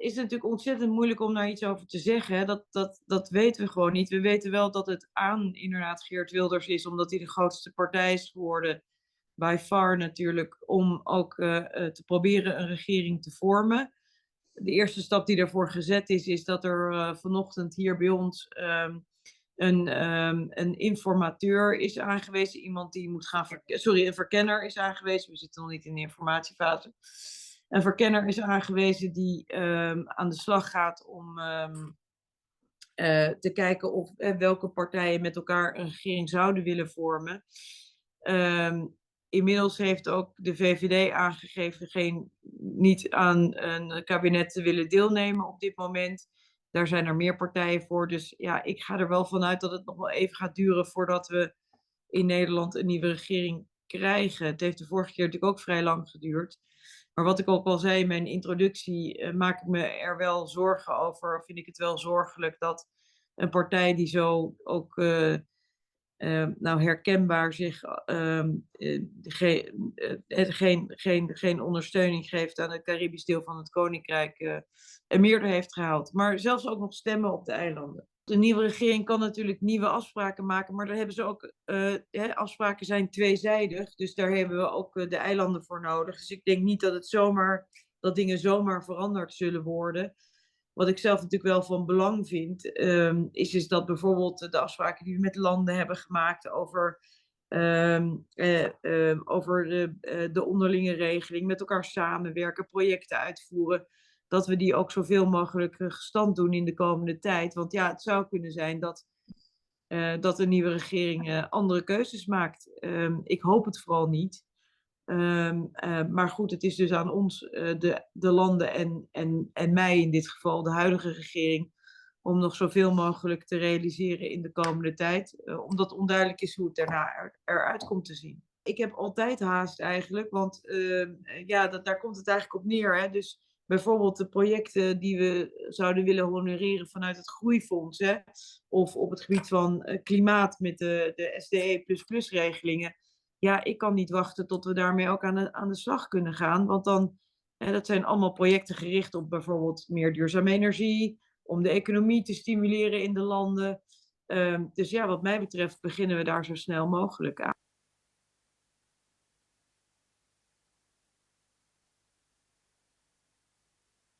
is het natuurlijk ontzettend moeilijk om daar iets over te zeggen. Hè. Dat weten we gewoon niet. We weten wel dat het aan inderdaad Geert Wilders is, omdat hij de grootste partij is geworden, by far natuurlijk, om ook te proberen een regering te vormen. De eerste stap die daarvoor gezet is dat er vanochtend hier bij ons een informateur is aangewezen. Iemand die moet gaan een verkenner is aangewezen. We zitten nog niet in de informatiefase. Een verkenner is aangewezen die aan de slag gaat om te kijken of welke partijen met elkaar een regering zouden willen vormen. Inmiddels heeft ook de VVD aangegeven niet aan een kabinet te willen deelnemen op dit moment. Daar zijn er meer partijen voor. Dus ja, ik ga er wel vanuit dat het nog wel even gaat duren voordat we in Nederland een nieuwe regering krijgen. Het heeft de vorige keer natuurlijk ook vrij lang geduurd. Maar wat ik ook al zei in mijn introductie, maak ik me er wel zorgen over. Of vind ik het wel zorgelijk dat een partij die zo ook nou herkenbaar zich geen ondersteuning geeft aan het Caribisch deel van het Koninkrijk, een meerderheid heeft gehaald. Maar zelfs ook nog stemmen op de eilanden. De nieuwe regering kan natuurlijk nieuwe afspraken maken, maar daar hebben ze ook, afspraken zijn tweezijdig, dus daar hebben we ook de eilanden voor nodig. Dus ik denk niet dat dingen zomaar veranderd zullen worden. Wat ik zelf natuurlijk wel van belang vind, is dat bijvoorbeeld de afspraken die we met landen hebben gemaakt over de onderlinge regeling, met elkaar samenwerken, projecten uitvoeren, dat we die ook zoveel mogelijk gestand doen in de komende tijd. Want ja, het zou kunnen zijn dat een nieuwe regering andere keuzes maakt. Ik hoop het vooral niet. Maar goed, het is dus aan ons, de landen en mij in dit geval, de huidige regering, om nog zoveel mogelijk te realiseren in de komende tijd. Omdat onduidelijk is hoe het daarna eruit komt te zien. Ik heb altijd haast eigenlijk, want ja, daar komt het eigenlijk op neer. Hè? Dus bijvoorbeeld de projecten die we zouden willen honoreren vanuit het Groeifonds. Hè? Of op het gebied van klimaat met de SDE++-regelingen. Ja, ik kan niet wachten tot we daarmee ook aan de slag kunnen gaan. Want dan, dat zijn allemaal projecten gericht op bijvoorbeeld meer duurzame energie, om de economie te stimuleren in de landen. Dus ja, wat mij betreft beginnen we daar zo snel mogelijk aan.